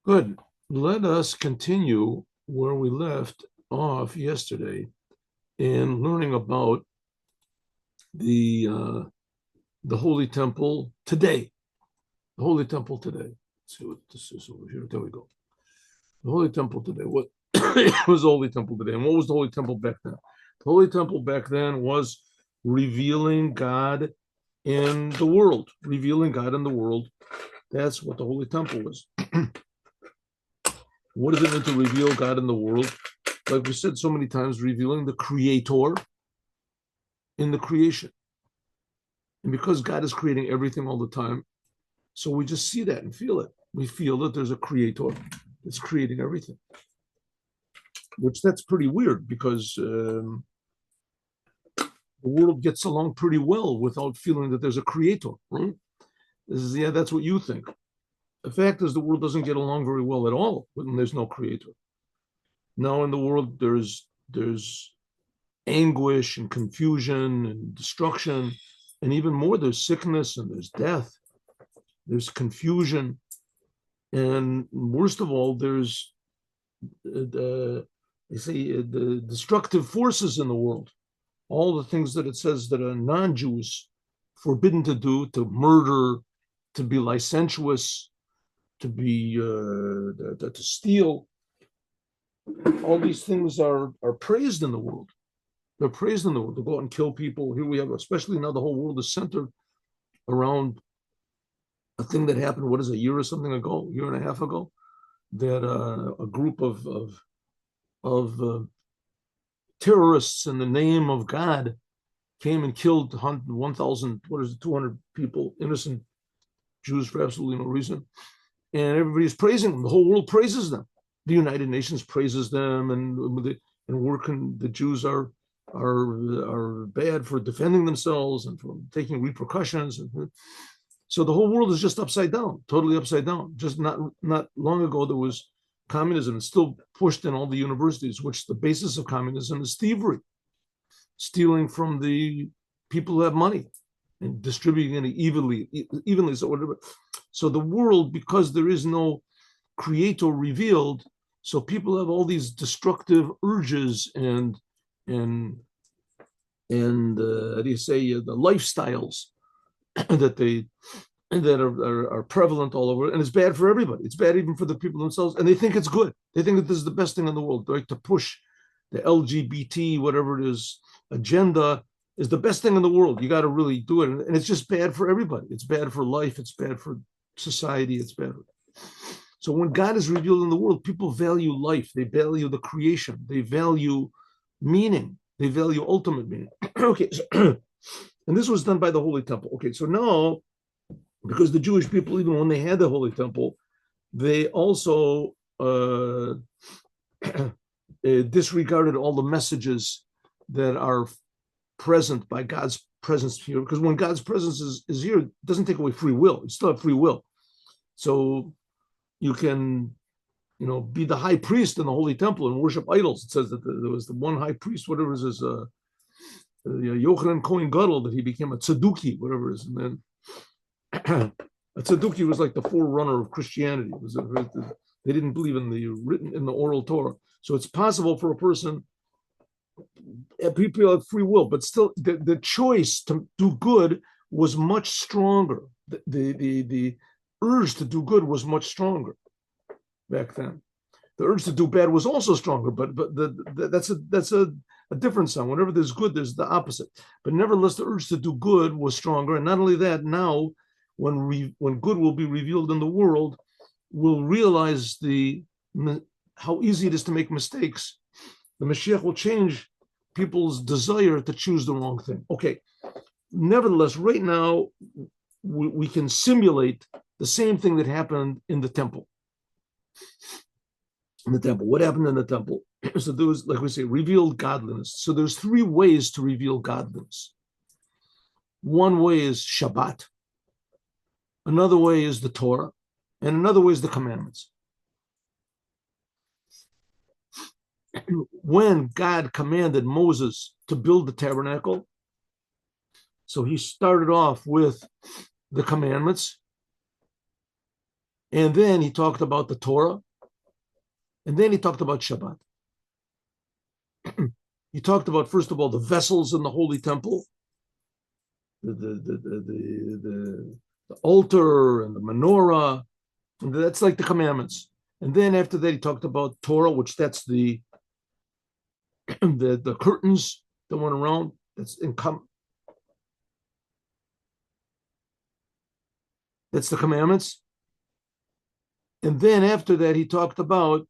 Good. Let us continue where we left off yesterday in learning about the uh, the Holy Temple today. The Holy Temple today. Let's see what this is over here. There we go. The Holy Temple today. What was the Holy Temple today? And what was the Holy Temple back then? The Holy Temple back then was revealing God in the world. Revealing God in the world. That's what the Holy Temple was. What does it mean to reveal God in the world? Like we said so many times, revealing the Creator in the creation. And because God is creating everything all the time, so we just see that and feel it. We feel that there's a Creator that's creating everything, which that's pretty weird because the world gets along pretty well without feeling that there's a Creator, right? Yeah, that's what you think. The fact is, the world doesn't get along very well at all when there's no Creator. Now in the world, there's anguish and confusion and destruction, and even more, there's sickness and there's death, there's confusion, and worst of all, there's they say the destructive forces in the world. All the things that it says that are non-Jews forbidden to do, to murder, to be licentious, to be to steal. All these things are praised in the world. They're praised in the world to go out and kill people. Here we have, especially now, the whole world is centered around a thing that happened. What is it, a year or something ago, year and a half ago, that a group of terrorists in the name of God came and killed 1,000, what is it, 200 people, innocent Jews for absolutely no reason, and everybody's praising them. The whole world praises them. The United Nations praises them, and working the Jews are bad for defending themselves and for taking repercussions. So the whole world is just upside down, totally upside down. Just not long ago, there was communism. It's still pushed in all the universities, which the basis of communism is thievery, stealing from the people who have money and distributing it evenly. So whatever. So the world, because there is no Creator revealed, so people have all these destructive urges and how do you say, the lifestyles that they that are prevalent all over, and it's bad for everybody. It's bad even for the people themselves, and they think it's good. They think that this is the best thing in the world, right? To push the LGBT, whatever it is, agenda is the best thing in the world. You got to really do it, and it's just bad for everybody. It's bad for life. It's bad for society. It's bad. So when God is revealed in the world, people value life. They value the creation. They value meaning. They value ultimate meaning. Okay, so, and this was done by the Holy Temple. Okay, so now, because the Jewish people, even when they had the Holy Temple, they also disregarded all the messages that are present by God's presence here. Because when God's presence is here, it doesn't take away free will. You still have free will. So you can, be the high priest in the Holy Temple and worship idols. It says that there was the one high priest, whatever it is, Yochanan Cohen Gadol, that he became a tzeduki, whatever it is. And then a tzedukah was like the forerunner of Christianity. They didn't believe in the oral Torah. So it's possible for a person, people have free will, but still the choice to do good was much stronger. The urge to do good was much stronger back then. The urge to do bad was also stronger, but that's a different sign. Whenever there's good, there's the opposite. But nevertheless, the urge to do good was stronger. And not only that, now when good will be revealed in the world, we'll realize how easy it is to make mistakes. The Moshiach will change people's desire to choose the wrong thing. Okay. Nevertheless, right now, we can simulate the same thing that happened in the temple. What happened in the temple? So there was, like we say, revealed godliness. So there's three ways to reveal godliness. One way is Shabbat. Another way is the Torah. And another way is the commandments. When God commanded Moses to build the tabernacle, so he started off with the commandments, And then he talked about the Torah. And then he talked about Shabbat. He talked about, first of all, the vessels in the Holy Temple, the altar and the menorah. And that's like the commandments. And then after that, he talked about Torah, which that's the curtains that went around. That's that's the commandments. And then after that, he talked about.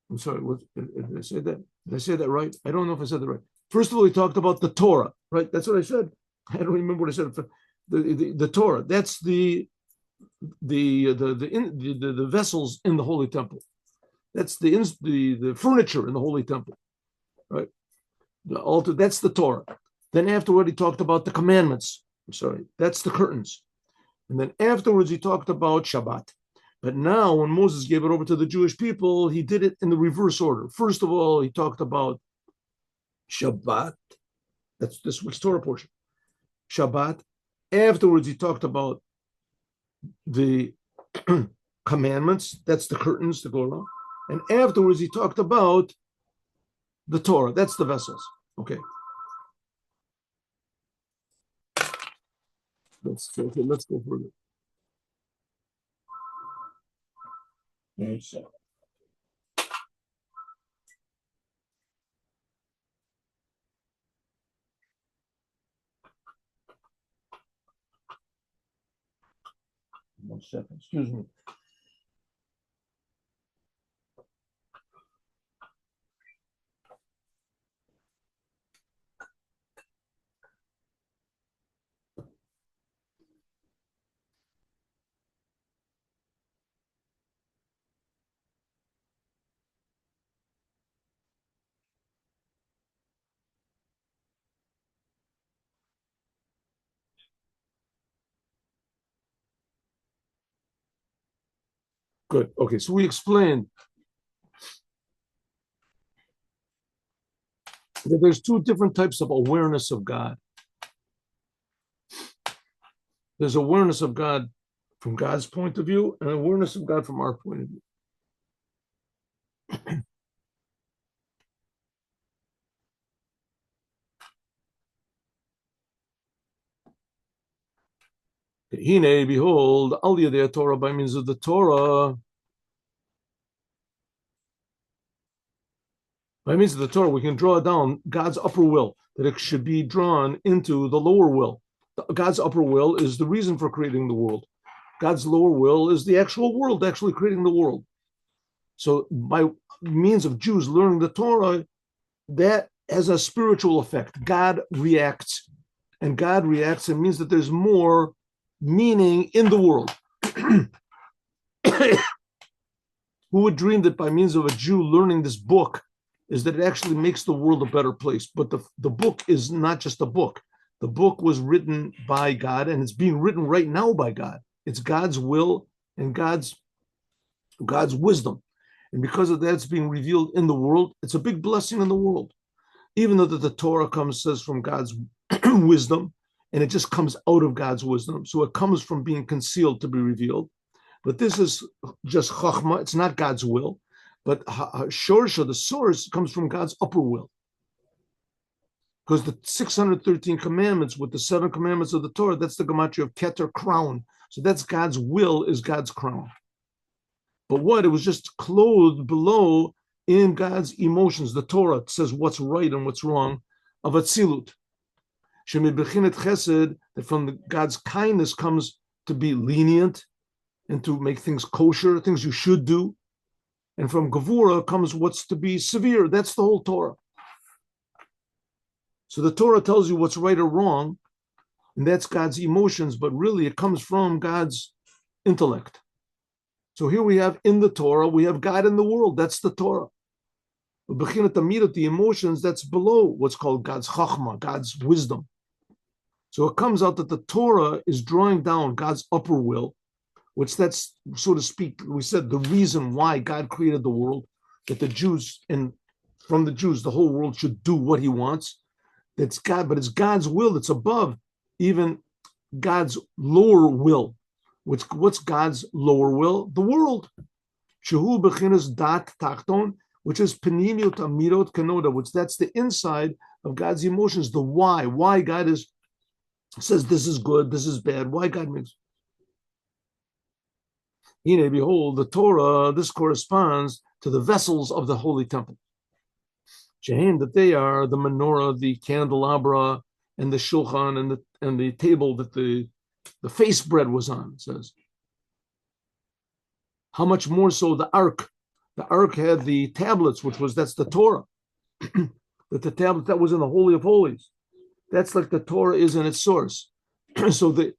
I'm sorry, did I say that? Did I say that right? I don't know if I said that right. First of all, he talked about the Torah, right? That's what I said. I don't remember what I said. The Torah. That's the vessels in the Holy Temple. That's the furniture in the Holy Temple, right? The altar. That's the Torah. Then afterward, he talked about the commandments. I'm sorry, that's the curtains. And then afterwards, he talked about Shabbat. But now, when Moses gave it over to the Jewish people, he did it in the reverse order. First of all, he talked about Shabbat. That's this week's Torah portion. Shabbat. Afterwards, he talked about the commandments. That's the curtains to go around. And afterwards, he talked about the Torah. That's the vessels. Okay. Let's go further. 1 second, excuse me. Good. Okay, so we explained that there's two different types of awareness of God. There's awareness of God from God's point of view and awareness of God from our point of view. Hine, behold, al yadei Torah, by means of the Torah. By means of the Torah, we can draw down God's upper will, that it should be drawn into the lower will. God's upper will is the reason for creating the world. God's lower will is the actual world, actually creating the world. So by means of Jews learning the Torah, that has a spiritual effect. God reacts. And God reacts, it means that there's more meaning in the world. Who would dream that by means of a Jew learning this book is that it actually makes the world a better place? But the book is not just a book. The book was written by God, and it's being written right now by God. It's God's will and God's wisdom. And because of that, it's being revealed in the world. It's a big blessing in the world. Even though that the Torah says from God's wisdom, and it just comes out of God's wisdom. So it comes from being concealed to be revealed. But this is just chachma. It's not God's will. But shorsha, the source, comes from God's upper will. Because the 613 commandments with the 7 commandments of the Torah, that's the gematria of keter, crown. So that's God's will, is God's crown. But what? It was just clothed below in God's emotions. The Torah says what's right and what's wrong of atzilut. Shemibechinet chesed, that from God's kindness comes to be lenient and to make things kosher, things you should do. And from gevura comes what's to be severe. That's the whole Torah. So the Torah tells you what's right or wrong, and that's God's emotions, but really it comes from God's intellect. So here we have in the Torah, we have God in the world. That's the Torah. The emotions, that's below what's called God's chachma, God's wisdom. So it comes out that the Torah is drawing down God's upper will, which that's, so to speak, we said the reason why God created the world, that the Jews, and from the Jews, the whole world should do what he wants. That's God, but it's God's will that's above even God's lower will, What's God's lower will? The world. Shehu bechinas dat tachton, which is penimiut amirot kanoda, which that's the inside of God's emotions, the why. Why God says this is good, this is bad. Why God makes. Behold, the Torah, this corresponds to the vessels of the holy temple. Shehem, that they are the menorah, the candelabra, and the shulchan, and the table that the face bread was on, it says. How much more so the ark? The ark had the tablets, that's the Torah. That the tablet that was in the Holy of Holies. That's like the Torah is in its source. So the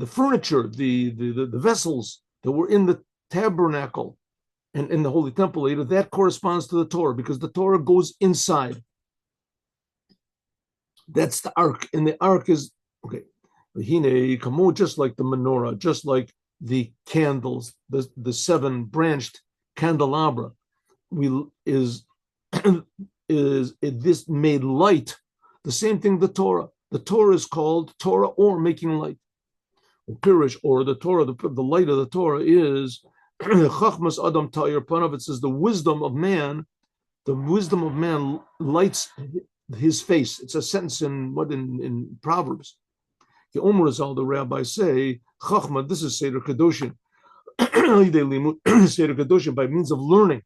furniture, the vessels that were in the tabernacle and in the Holy Temple later, that corresponds to the Torah, because the Torah goes inside. That's the ark, and the ark is okay. Just like the menorah, just like the candles, the seven branched candelabra, is this made light. The same thing, the Torah. The Torah is called Torah, or making light. Pirish, or the Torah, the light of the Torah is Chachmas Adam Tayir Panav. It says the wisdom of man lights his face. It's a sentence in Proverbs. The Omer is all the rabbis say, Chachma, this is Seder Kedoshin. Seder Kedoshin, by means of learning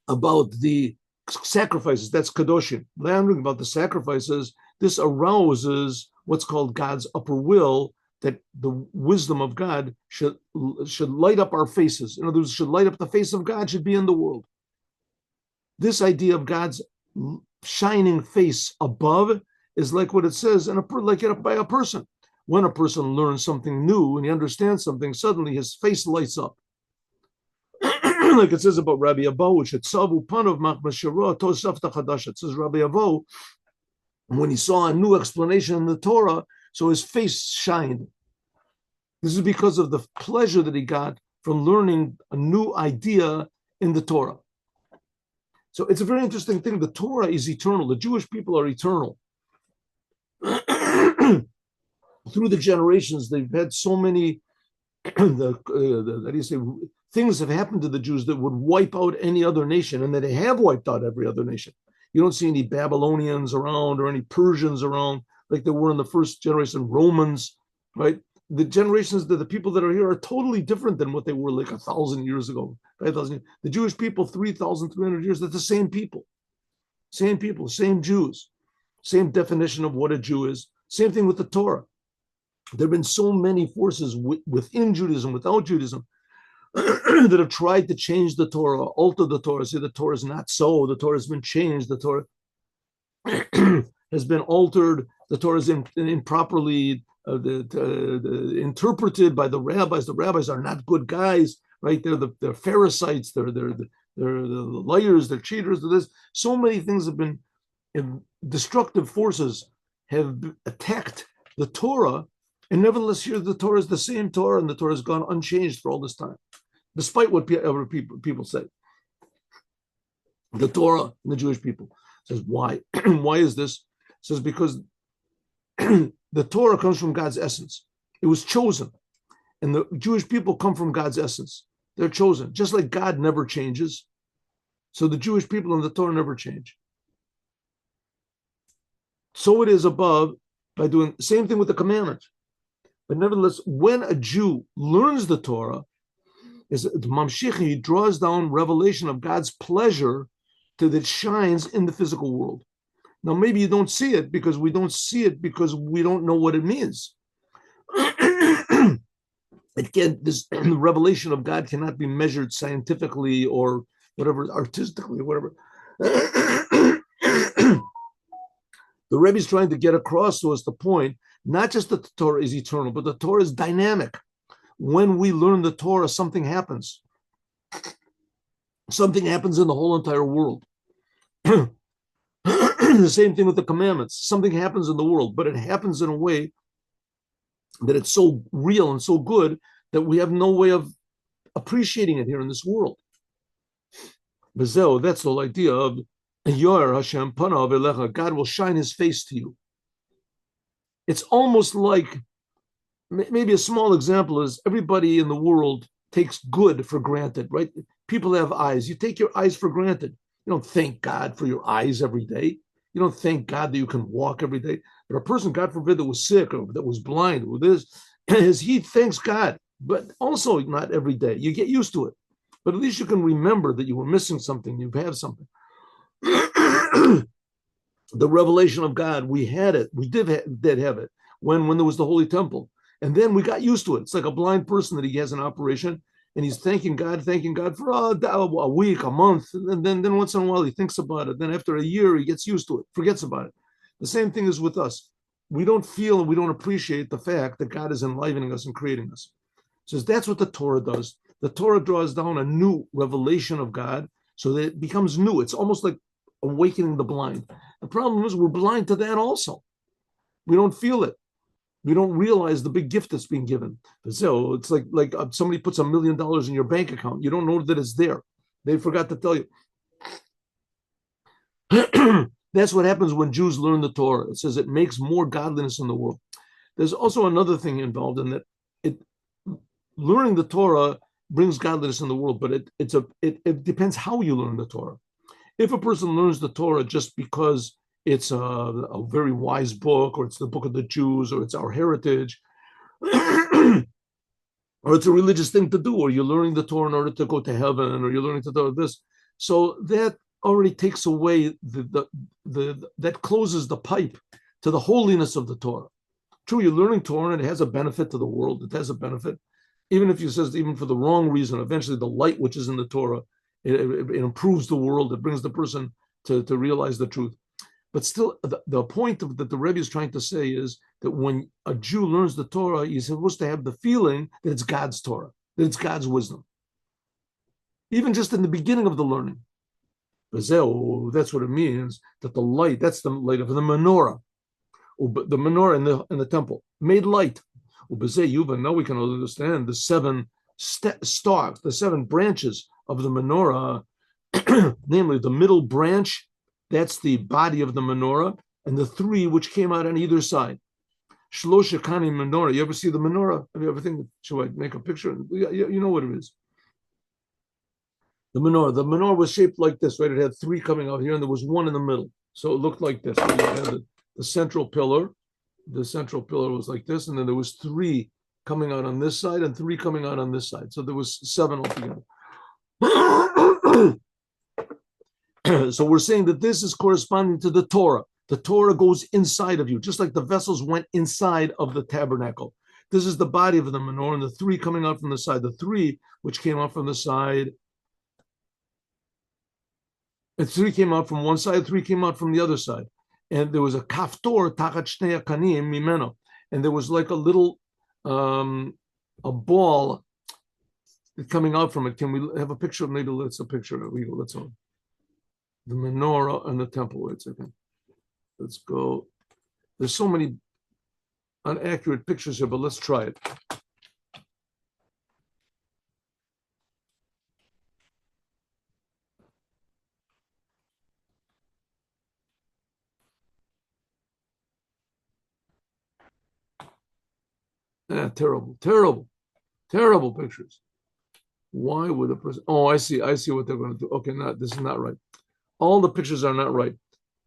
about the sacrifices, that's Kedoshin. Learning about the sacrifices, this arouses what's called God's upper will, that the wisdom of God should light up our faces. In other words, should light up the face of God, should be in the world. This idea of God's shining face above is like what it says by a person. When a person learns something new and he understands something, suddenly his face lights up. Like it says about Rabbi Abo, it says Rabbi Abo, when he saw a new explanation in the Torah, so his face shined. This is because of the pleasure that he got from learning a new idea in the Torah. So it's a very interesting thing. The Torah is eternal. The Jewish people are eternal. Through the generations, they've had so many things have happened to the Jews that would wipe out any other nation, and that they have wiped out every other nation. You don't see any Babylonians around or any Persians around like there were in the first generation, Romans, right? The generations that the people that are here are totally different than what they were like 1,000 years ago, 5,000 years. The Jewish people, 3,300 years, they're the same people, same Jews, same definition of what a Jew is. Same thing with the Torah. There have been so many forces within Judaism, without Judaism, that have tried to change the Torah, alter the Torah, say the Torah is not so, the Torah has been changed, the Torah has been altered, the Torah is improperly interpreted by the rabbis. The rabbis are not good guys, right? They're Pharisees, they're the liars, they're cheaters. There's so many things have been, destructive forces have attacked the Torah, and nevertheless here the Torah is the same Torah, and the Torah has gone unchanged for all this time, despite what other people say. The Torah and the Jewish people says, why? Why is this? It says because the Torah comes from God's essence. It was chosen, and the Jewish people come from God's essence. They're chosen, just like God never changes. So the Jewish people and the Torah never change. So it is above by doing the same thing with the commandments. But nevertheless, when a Jew learns the Torah, is Mamshich, he draws down revelation of God's pleasure that shines in the physical world. Now, maybe you don't see it because we don't know what it means. This revelation of God cannot be measured scientifically or whatever, artistically, or whatever. The Rebbe is trying to get across to us the point, not just that the Torah is eternal, but the Torah is dynamic. When we learn the Torah, something happens. Something happens in the whole entire world. The same thing with the commandments. Something happens in the world, but it happens in a way that it's so real and so good that we have no way of appreciating it here in this world. That's the whole idea of Yor Hashem Panav Elecha. God will shine his face to you. It's almost like maybe a small example is everybody in the world takes good for granted, right? People have eyes. You take your eyes for granted. You don't thank God for your eyes every day. You don't thank God that you can walk every day. But a person, God forbid, that was sick or that was blind or this, he thanks God, but also not every day. You get used to it. But at least you can remember that you were missing something, you have something. The revelation of God, we had it. We did have it when there was the Holy Temple. And then we got used to it. It's like a blind person that he has an operation and he's thanking God for a week, a month. And then once in a while he thinks about it. Then after a year, he gets used to it, forgets about it. The same thing is with us. We don't feel and we don't appreciate the fact that God is enlivening us and creating us. So that's what the Torah does. The Torah draws down a new revelation of God so that it becomes new. It's almost like awakening the blind. The problem is we're blind to that also. We don't feel it. We don't realize the big gift that's being given. So it's like somebody puts $1 million in your bank account. You don't know that it's there. They forgot to tell you. That's what happens when Jews learn the Torah. It says it makes more godliness in the world. There's also another thing involved in that. Learning the Torah brings godliness in the world, but it depends how you learn the Torah. If a person learns the Torah just because it's a very wise book, or it's the book of the Jews, or it's our heritage, or it's a religious thing to do, or you're learning the Torah in order to go to heaven, or you're learning to do this, so that already takes away that closes the pipe to the holiness of the Torah. True, you're learning Torah and it has a benefit to the world. It has a benefit. Even if you says even for the wrong reason, eventually the light which is in the Torah, it improves the world. It brings the person to realize the truth. But still, the point that the Rebbe is trying to say is that when a Jew learns the Torah, he's supposed to have the feeling that it's God's Torah, that it's God's wisdom. Even just in the beginning of the learning. That's what it means, that the light, that's the light of the menorah. The menorah in the temple, made light. Now we can understand the 7 stalks, the 7 branches of the menorah, namely the middle branch, that's the body of the menorah, and the 3 which came out on either side. Shlosha Kani menorah. You ever see the menorah? Have you ever think, should I make a picture? You know what it is. The menorah was shaped like this, right? It had 3 coming out here, and there was 1 in the middle. So it looked like this. So you had the central pillar. The central pillar was like this, and then there was 3 coming out on this side and 3 coming out on this side. So there was 7 altogether. So we're saying that this is corresponding to the Torah. The Torah goes inside of you, just like the vessels went inside of the tabernacle. This is the body of the menorah, and the 3 coming out from the side. The 3 which came out from the side, and 3 came out from one side, 3 came out from the other side. And there was a kaftor tachat shnei akanim mimeno, and there was like a little a ball coming out from it. Can we have a picture? Maybe let's a picture. Let's on the menorah and the temple. Wait a second. Let's go. There's so many inaccurate pictures here, but let's try it. Terrible pictures. Why would a person? Oh, I see what they're going to do. Okay, this is not right. All the pictures are not right.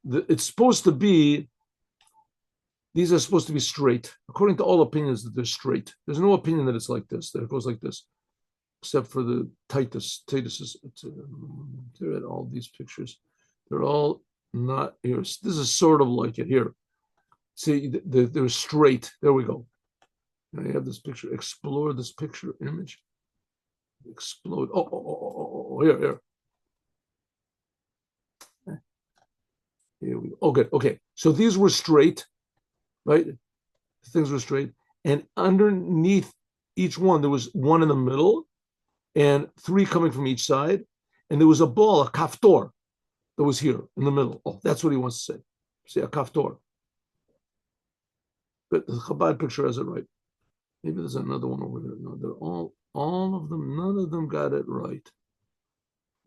It's supposed to be. These are supposed to be straight, according to all opinions that they're straight. There's no opinion that it's like this, that it goes like this, except for the Titus. They're at all these pictures. They're all not here. This is sort of like it here. See, they're straight. There we go. I have this picture. Explore this picture image. Explode. Oh, here. Here we go. Oh, good. Okay. So these were straight, right? Things were straight. And underneath each one, there was 1 in the middle and 3 coming from each side. And there was a ball, a kaftor, that was here in the middle. Oh, that's what he wants to say. See, a kaftor. But the Chabad picture has it right. Maybe there's another one over there. No, they're all of them, none of them got it right.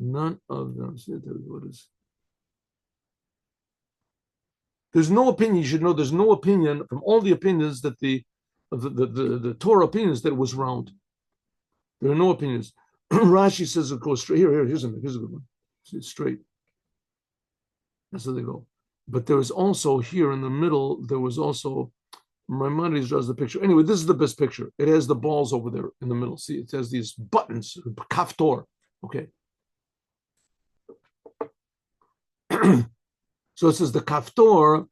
None of them. See, what is? There's no opinion. You should know there's no opinion from all the opinions that the the Torah opinion is that it was round. There are no opinions. Rashi says it goes straight. Here's a good one. It's straight. That's how they go. But there was also here in the middle, there was also, Maimonides draws the picture. Anyway, this is the best picture. It has the balls over there in the middle. See, it has these buttons, kaftor. Okay. So it says the kaftor.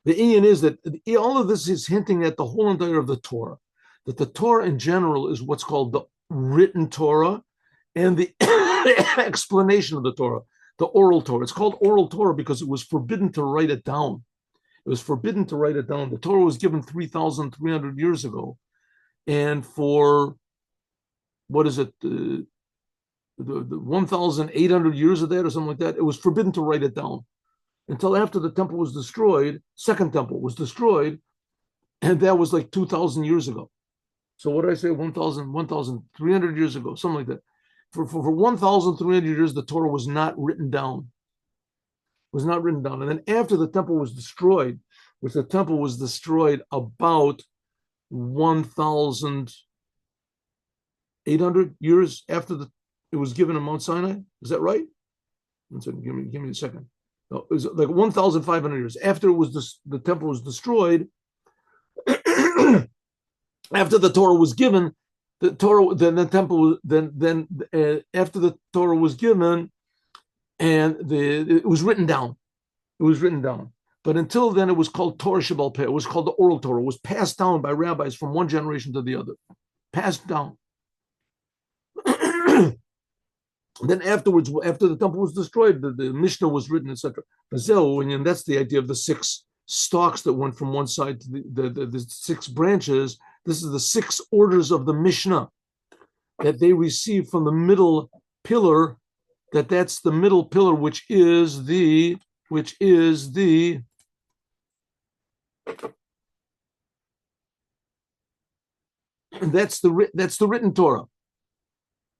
The Inyan is that all of this is hinting at the whole entire of the Torah, that the Torah in general is what's called the written Torah and the explanation of the Torah, the oral Torah. It's called oral Torah because it was forbidden to write it down. It was forbidden to write it down. The Torah was given 3,300 years ago. And for, what is it, the 1,800 years of that or something like that, it was forbidden to write it down until after the temple was destroyed. Second temple was destroyed, and that was like 2,000 years ago. So what did I say? 1,300 years ago, something like that. For 1,300 years, the Torah was not written down. Was not written down. And then after the temple was destroyed, which the temple was destroyed about 1,800 years after it was given in Mount Sinai. Is that right? Give me a second. No, it was like 1,500 years after the temple was destroyed. After the Torah was given, the Torah, then the temple, after the Torah was given, and it was written down. It was written down. But until then, it was called Torah Shabbal Peh. It was called the oral Torah. It was passed down by rabbis from one generation to the other. Passed down. Then afterwards, after the temple was destroyed, the Mishnah was written, etc. And that's the idea of the 6 stalks that went from one side to the 6 branches. This is the 6 orders of the Mishnah that they received from the middle pillar. That's the middle pillar, which is the written Torah.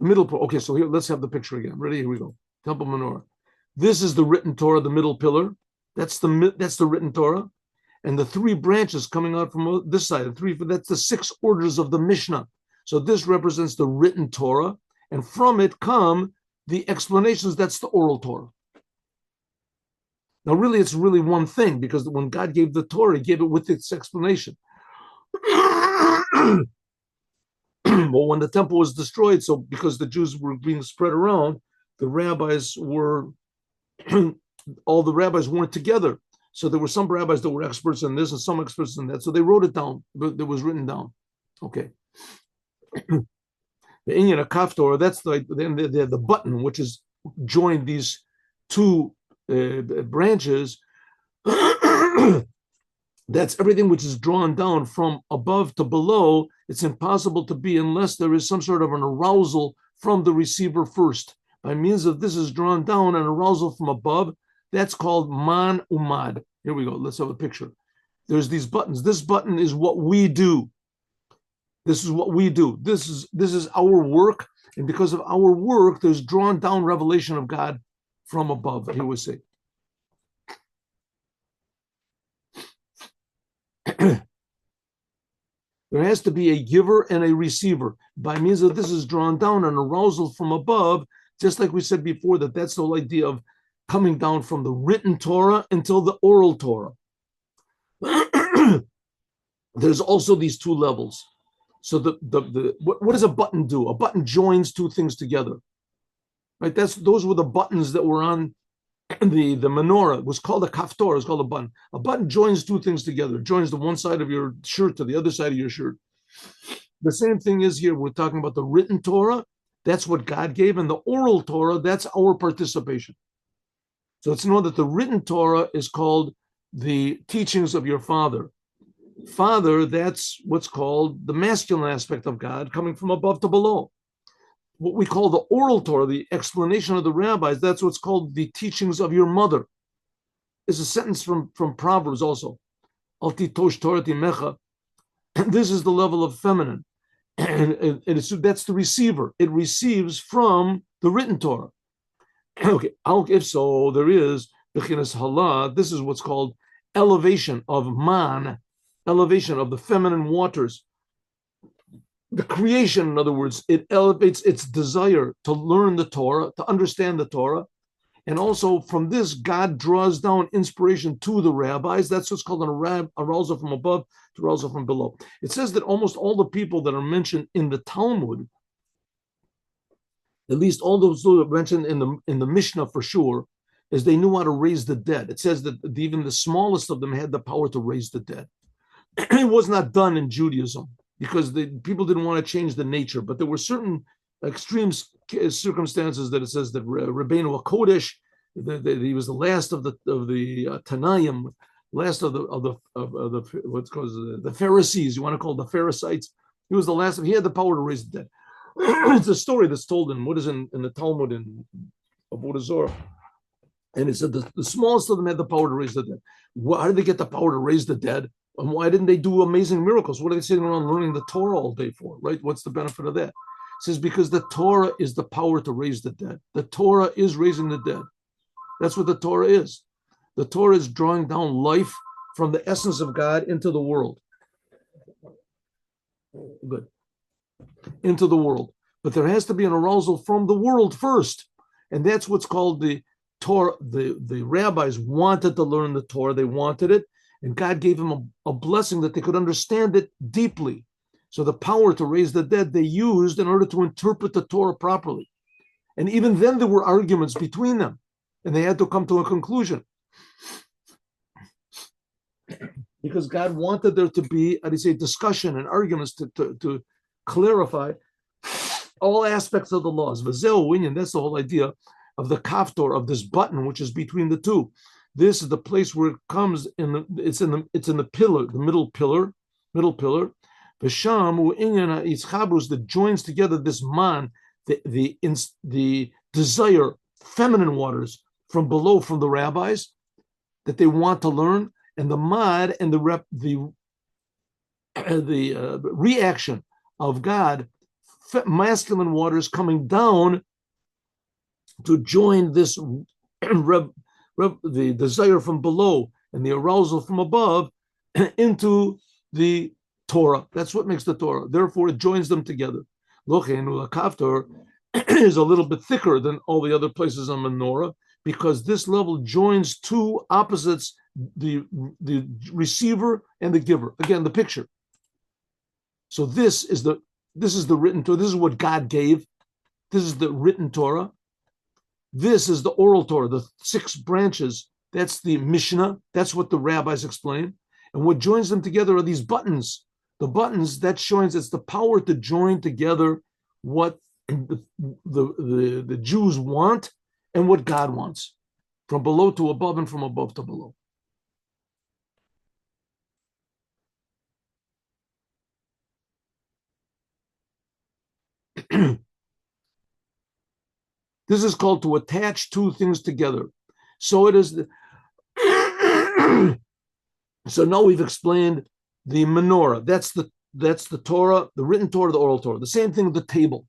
Middle. Okay, so here, let's have the picture again. Ready? Here we go. Temple menorah. This is the written Torah, the middle pillar. That's the written Torah, and the 3 branches coming out from this side. That's the 6 orders of the Mishnah. So this represents the written Torah, and from it come the explanations. That's the oral Torah. Now, really, it's really one thing, because when God gave the Torah, He gave it with its explanation. Well, when the temple was destroyed, so because the Jews were being spread around, the rabbis were, all the rabbis weren't together. So there were some rabbis that were experts in this and some experts in that. So they wrote it down, but it was written down. Okay. The Inyan of Kaftor, that's the button, which is joined these 2 branches. That's everything which is drawn down from above to below. It's impossible to be unless there is some sort of an arousal from the receiver first. By means of this is drawn down, an arousal from above. That's called man umad. Here we go. Let's have a picture. There's these buttons. This button is what we do. This is what we do. This is our work. And because of our work, there's drawn down revelation of God from above. Here we say. There has to be a giver and a receiver. By means of this is drawn down an arousal from above, just like we said before, that's the whole idea of coming down from the written Torah until the oral Torah. There's also these 2 levels. So what does a button do? A button joins 2 things together. Right? Those were the buttons that were on the menorah. It was called a kaftor. It's called a button. A button joins 2 things together. It joins the one side of your shirt to the other side of your shirt. The same thing is here. We're talking about the written Torah. That's what God gave. And the oral Torah, that's our participation. So it's known that the written Torah is called the teachings of your father. Father, that's what's called the masculine aspect of God, coming from above to below. What we call the oral Torah, the explanation of the rabbis, that's what's called the teachings of your mother. It's a sentence from Proverbs also. Alti tosh Torah timecha. This is the level of feminine. And that's the receiver. It receives from the written Torah. Okay, if so, there is Bechinas hala, this is what's called elevation of man, elevation of the feminine waters. The creation, in other words, it elevates its desire to learn the Torah, to understand the Torah. And also from this, God draws down inspiration to the rabbis. That's what's called an arousal from above to arousal from below. It says that almost all the people that are mentioned in the Talmud, at least all those that are mentioned in the Mishnah for sure, is they knew how to raise the dead. It says that even the smallest of them had the power to raise the dead. It was not done in Judaism because people didn't want to change the nature, but there were certain extreme circumstances that it says that Rabbeinu HaKodesh, he was the last of the Tanaim, last of the what's called the Pharisees. You want to call the Pharisees? He was the last of. He had the power to raise the dead. It's a story that's told in what is in the Talmud in Avodah Zarah, and it said the smallest of them had the power to raise the dead. How did they get the power to raise the dead? And why didn't they do amazing miracles? What are they sitting around learning the Torah all day for, right? What's the benefit of that? It says because the Torah is the power to raise the dead. The Torah is raising the dead. That's what the Torah is. The Torah is drawing down life from the essence of God into the world. Good. Into the world. But there has to be an arousal from the world first. And that's what's called the Torah. The rabbis wanted to learn the Torah. They wanted it. And God gave them a blessing that they could understand it deeply. So the power to raise the dead they used in order to interpret the Torah properly. And even then there were arguments between them. And they had to come to a conclusion. Because God wanted there to be, how do you say, discussion and arguments to clarify all aspects of the laws. V'zeu winyan, that's the whole idea of the kaftor, of this button, which is between the two. This is the place where it comes it's in the pillar, the middle pillar. V'sham u'inyan ha'itchabus that joins together this man, the desire, feminine waters from below, from the rabbis that they want to learn, and the mad and the reaction of God, masculine waters coming down to join this the desire from below and the arousal from above into the Torah. That's what makes the Torah. Therefore, it joins them together. Lochenu kaftor is a little bit thicker than all the other places on menorah because this level joins two opposites, the receiver and the giver. Again, the picture. So this is the written Torah. This is what God gave. This is the written Torah. This is the oral Torah, the 6 branches. That's the Mishnah. That's what the rabbis explain. And what joins them together are these buttons. The buttons, that joins, it's the power to join together what the Jews want and what God wants, from below to above and from above to below. This is called to attach two things together. So it is. So now we've explained the menorah. That's the Torah, the written Torah, the oral Torah. The same thing with the table.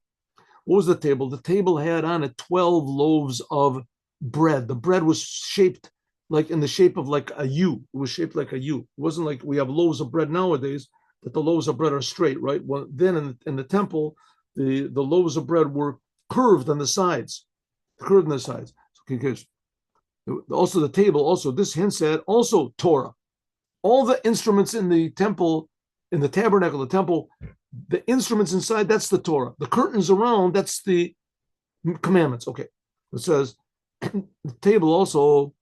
What was the table? The table had on it 12 loaves of bread. The bread was shaped like in the shape of like a U. It was shaped like a U. It wasn't like we have loaves of bread nowadays, that the loaves of bread are straight, right? Well, then in the temple, the loaves of bread were curved on the sides. Curved on the sides. Because also the table, also this hints at also Torah. All the instruments in the temple, in the tabernacle, the temple, the instruments inside, that's the Torah. The curtains around, that's the commandments. Okay. It says the table also,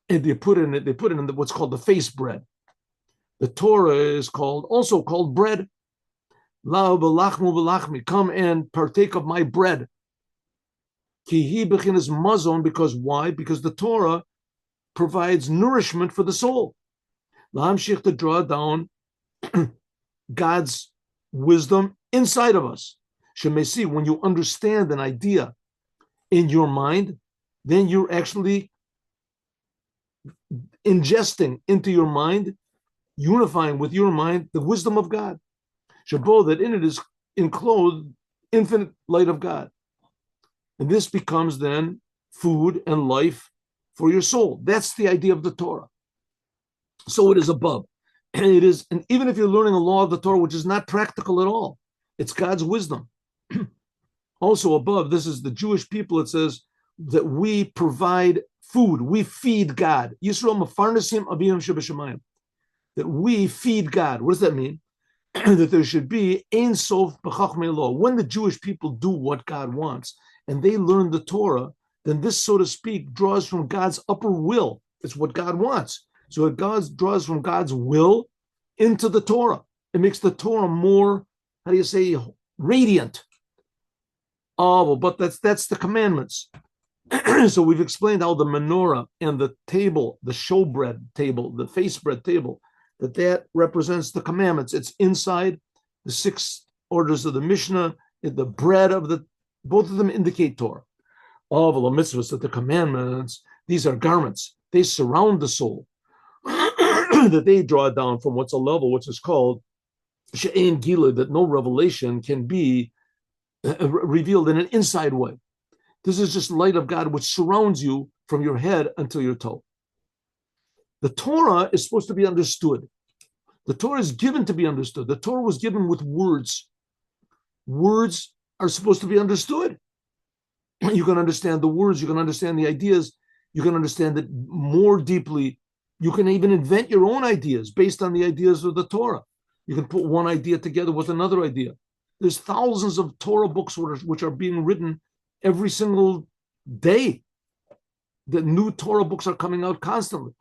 they put in what's called the face bread. The Torah is also called bread. La b'lachmu b'lachmi, come and partake of my bread. Ki hi b'chinas mazon, because why? Because the Torah provides nourishment for the soul. L'hamshich, to draw down God's wisdom inside of us. Shemesi, when you understand an idea in your mind, then you're actually ingesting into your mind, unifying with your mind, the wisdom of God. Shabbat, that in it is enclosed infinite light of God. And this becomes then food and life for your soul. That's the idea of the Torah. So it is above. And it is, and even if you're learning a law of the Torah, which is not practical at all, it's God's wisdom. Also above, this is the Jewish people. It says that we provide food, we feed God. Yisrael mafarnasim abiyam shebashamayim. That we feed God. What does that mean? That there should be ein sof b'chachmei lo. When the Jewish people do what God wants and they learn the Torah, then this, so to speak, draws from God's upper will. It's what God wants. So it draws from God's will into the Torah. It makes the Torah more, how do you say, radiant. Oh, well, but that's the commandments. So we've explained how the menorah and the table, the showbread table, the face bread table, that represents the commandments. It's inside the 6 orders of the Mishnah, the bread of the, both of them indicate Torah. All the mitzvahs, that the commandments, these are garments. They surround the soul, that they draw down from what's a level, which is called she'ein gila, that no revelation can be revealed in an inside way. This is just light of God, which surrounds you from your head until your toe. The Torah is supposed to be understood. The Torah is given to be understood. The Torah was given with words. Words are supposed to be understood. You can understand the words. You can understand the ideas. You can understand it more deeply. You can even invent your own ideas based on the ideas of the Torah. You can put one idea together with another idea. There's thousands of Torah books which are being written every single day. The new Torah books are coming out constantly.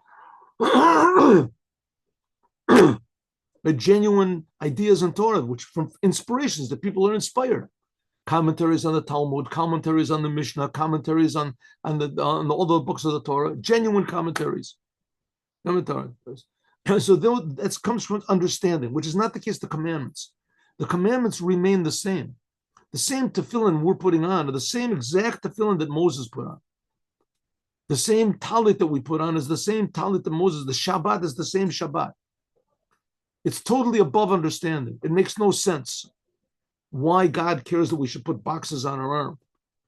The genuine ideas in Torah, which from inspirations that people are inspired. Commentaries on the Talmud, commentaries on the Mishnah, commentaries on all the books of the Torah, genuine commentaries. So that comes from understanding, which is not the case of the commandments. The commandments remain the same. The same tefillin we're putting on are the same exact tefillin that Moses put on. The same talit that we put on is the same talit that Moses. The Shabbat is the same Shabbat. It's totally above understanding. It makes no sense why God cares that we should put boxes on our arm,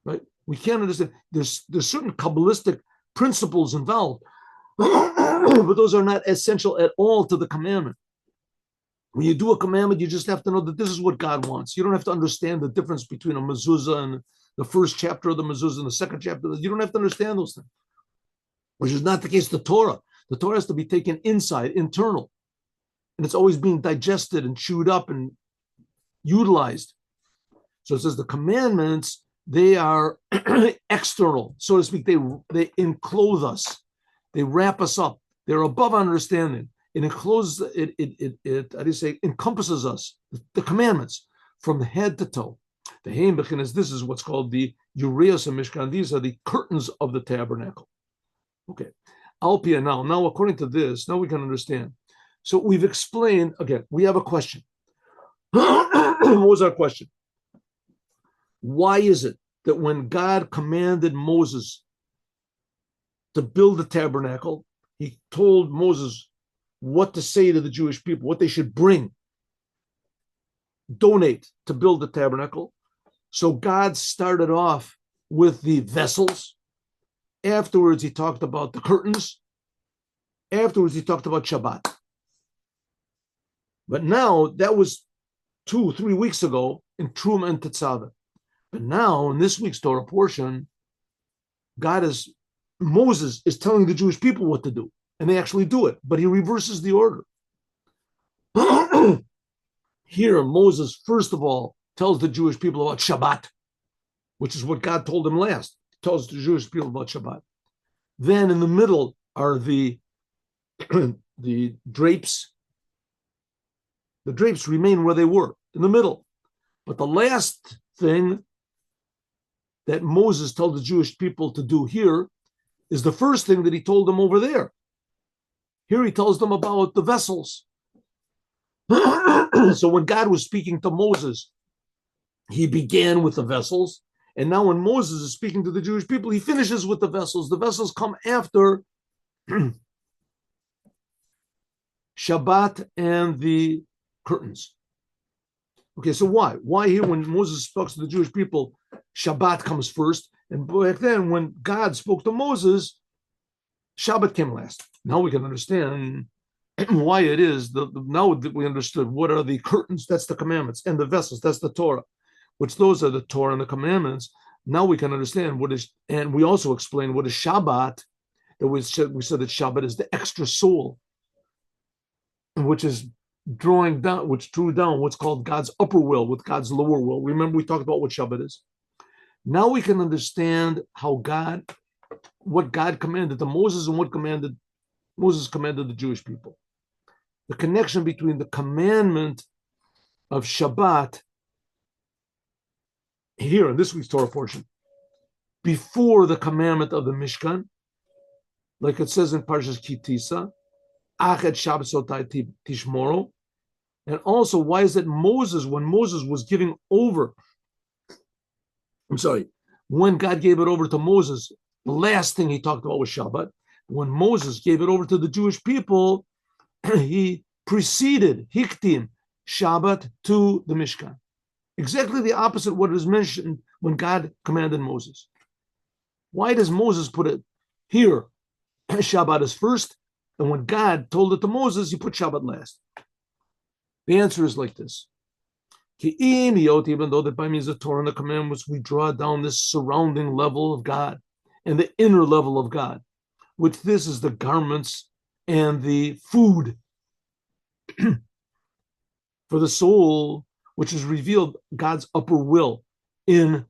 right? We can't understand. There's certain Kabbalistic principles involved, but those are not essential at all to the commandment. When you do a commandment, you just have to know that this is what God wants. You don't have to understand the difference between a mezuzah and the first chapter of the mezuzah and the second chapter. You don't have to understand those things, which is not the case with the Torah. The Torah has to be taken inside, internal, and it's always being digested and chewed up and utilized. So it says the commandments, they are external, so to speak. They enclose us. They wrap us up. They're above understanding. It encloses, how do you say, encompasses us, the commandments, from head to toe. The Hein Bechinas, this is what's called the Urias and Mishkan. These are the curtains of the tabernacle. Okay. Alpia now according to this, now we can understand. So we've explained, again, we have a question. What was our question? Why is it that when God commanded Moses to build the tabernacle, he told Moses what to say to the Jewish people, what they should bring, donate to build the tabernacle? So God started off with the vessels. Afterwards, he talked about the curtains. Afterwards, he talked about Shabbat. But now, that was 2-3 weeks ago in Truma and Tetzaveh. But now, in this week's Torah portion, Moses is telling the Jewish people what to do, and they actually do it, but he reverses the order. Here, Moses, first of all, tells the Jewish people about Shabbat, which is what God told him last. He tells the Jewish people about Shabbat. Then in the middle are the drapes. The drapes remain where they were, in the middle. But the last thing that Moses told the Jewish people to do here is the first thing that he told them over there. Here he tells them about the vessels. So when God was speaking to Moses, he began with the vessels. And now when Moses is speaking to the Jewish people, he finishes with the vessels. The vessels come after Shabbat and the curtains. Okay, so why? Why here when Moses spoke to the Jewish people, Shabbat comes first? And back then when God spoke to Moses, Shabbat came last. Now we can understand why it is. Now that we understood what are the curtains, that's the commandments, and the vessels, that's the Torah, which those are the Torah and the commandments. Now we can understand what is, and we also explain what is Shabbat. That we said that Shabbat is the extra soul, which is drawing down, which drew down what's called God's upper will with God's lower will. Remember, we talked about what Shabbat is. Now we can understand what God commanded to Moses and what Moses commanded the Jewish people. The connection between the commandment of Shabbat here in this week's Torah portion, before the commandment of the Mishkan, like it says in Parshas Kitisa, Achet Shabbasotai Tishmoro, and also why is it Moses, when Moses was giving over, when God gave it over to Moses, the last thing he talked about was Shabbat. When Moses gave it over to the Jewish people, he preceded Hiktim Shabbat to the Mishkan. Exactly the opposite of what is mentioned when God commanded Moses. Why does Moses put it here? Shabbat is first, and when God told it to Moses, he put Shabbat last. The answer is like this. Even though that by means of Torah and the commandments, we draw down this surrounding level of God and the inner level of God, which this is the garments and the food for the soul, which is revealed God's upper will in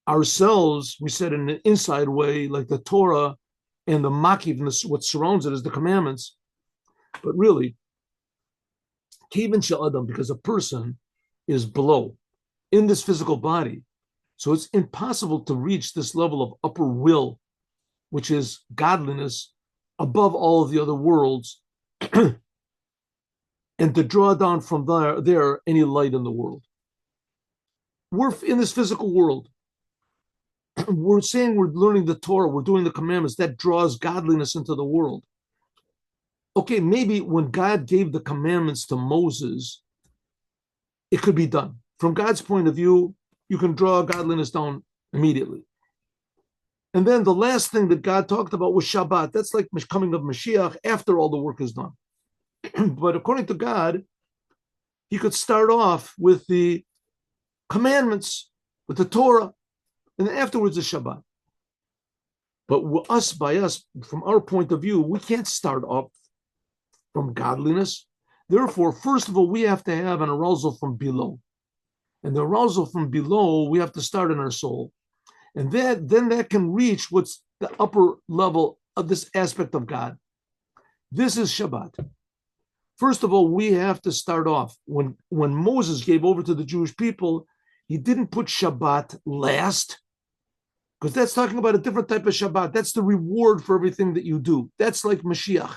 ourselves. We said in an inside way, like the Torah and the Makiv, what surrounds it is the commandments. But really, Kivin Shel Adam, because a person is below in this physical body. So it's impossible to reach this level of upper will, which is godliness above all of the other worlds, and to draw down from there any light in the world. We're in this physical world. We're saying we're learning the Torah, we're doing the commandments, that draws godliness into the world. Okay, maybe when God gave the commandments to Moses, it could be done. From God's point of view, you can draw godliness down immediately. And then the last thing that God talked about was Shabbat. That's like coming of Mashiach after all the work is done. But according to God, he could start off with the commandments, with the Torah, and then afterwards the Shabbat. But by us, from our point of view, we can't start off from godliness. Therefore, first of all, we have to have an arousal from below. And the arousal from below, we have to start in our soul. And then that can reach what's the upper level of this aspect of God. This is Shabbat. First of all, we have to start off. When Moses gave over to the Jewish people, he didn't put Shabbat last, because that's talking about a different type of Shabbat. That's the reward for everything that you do. That's like Mashiach.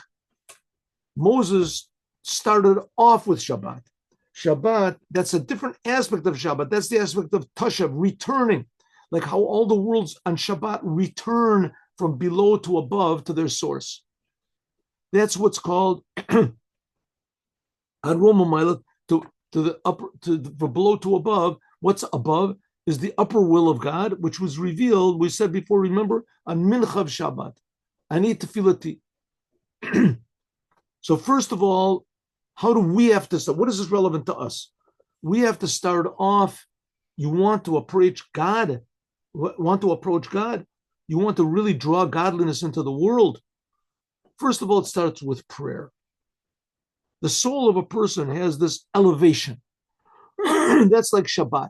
Moses started off with Shabbat. Shabbat, that's a different aspect of Shabbat. That's the aspect of Tashav, returning. Like how all the worlds on Shabbat return from below to above to their source. That's what's called Aroma to the upper, from below to above. What's above is the upper will of God, which was revealed, we said before, remember, on Minchav Shabbat. Ani Tefillati. So first of all, how do we have to start? What is this relevant to us? We have to start off. You want to approach God. You want to really draw godliness into the world. First of all, it starts with prayer. The soul of a person has this elevation. That's like Shabbat.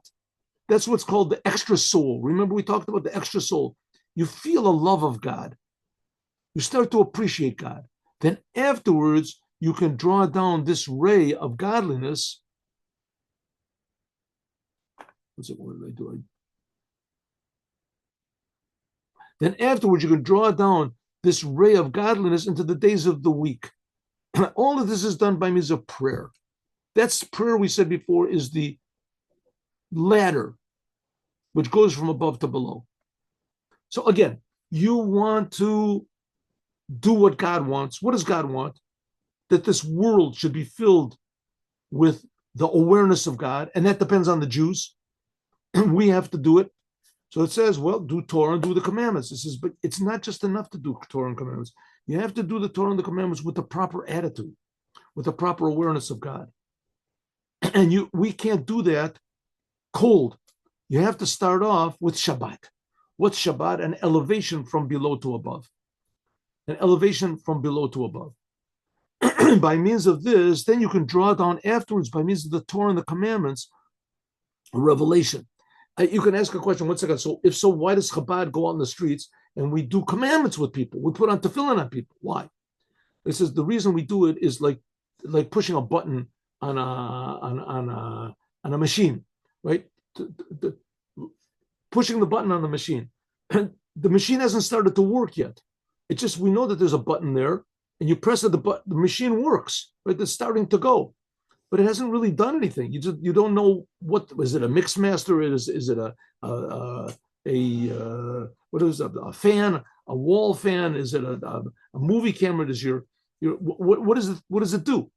That's what's called the extra soul. Remember, we talked about the extra soul. You feel a love of God. You start to appreciate God. Then afterwards, you can draw down this ray of godliness. What's it? What did I do? Then afterwards, you can draw down this ray of godliness into the days of the week. All of this is done by means of prayer. That's prayer, we said before, is the ladder which goes from above to below. So again, you want to do what God wants. What does God want? That this world should be filled with the awareness of God, and that depends on the Jews. We have to do it. So it says, well, do Torah and do the commandments. It says, but it's not just enough to do Torah and commandments. You have to do the Torah and the commandments with the proper attitude, with the proper awareness of God. And we can't do that cold. You have to start off with Shabbat. What's Shabbat? An elevation from below to above. An elevation from below to above. By means of this, then you can draw down afterwards, by means of the Torah and the commandments, a revelation. You can ask a question, 1 second. So if so, why does Chabad go out in the streets and we do commandments with people? We put on tefillin on people. Why? It says the reason we do it is like pushing a button on a machine, right? Pushing the button on the machine. The machine hasn't started to work yet. It's just we know that there's a button there, and you press it, the machine works, right? It's starting to go, but it hasn't really done anything. You don't know what is it, a mix master? Is it a what is it, a fan, a wall fan? Is it a movie camera? Is what does it do?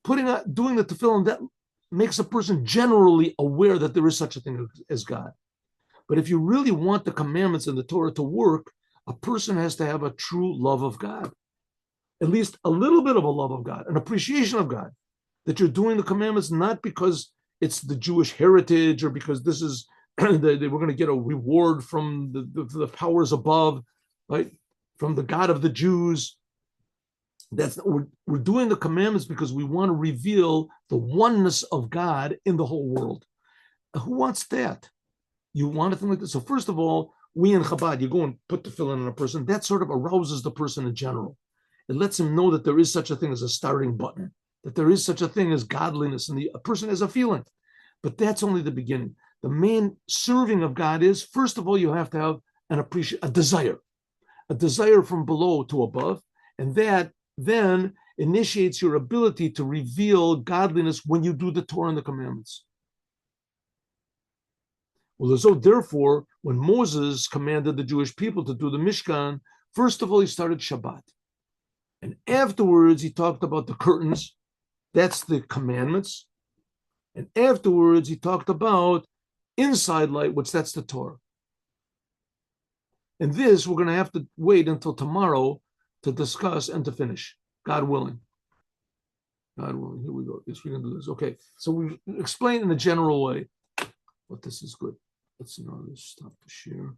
Doing the tefillin, that makes a person generally aware that there is such a thing as God. But if you really want the commandments and the Torah to work, a person has to have a true love of God, at least a little bit of a love of God, an appreciation of God, that you're doing the commandments not because it's the Jewish heritage or because this is we're going to get a reward from the powers above, right? From the God of the Jews. We're doing the commandments because we want to reveal the oneness of God in the whole world. Who wants that? You want a thing like this. So first of all, we in Chabad, you go and put the tefillin on a person, that sort of arouses the person in general. It lets him know that there is such a thing as a starting button, that there is such a thing as godliness, and a person has a feeling. But that's only the beginning. The main serving of God is, first of all, you have to have a desire from below to above, and that then initiates your ability to reveal godliness when you do the Torah and the commandments. Well, so therefore, when Moses commanded the Jewish people to do the Mishkan, first of all, he started Shabbat. And afterwards, he talked about the curtains. That's the commandments. And afterwards, he talked about inside light, which that's the Torah. And this, we're going to have to wait until tomorrow to discuss and to finish, God willing. God willing. Here we go. Yes, we can do this. Okay. So we explained in a general way, but this is good. Let's see now. Let's stop the share.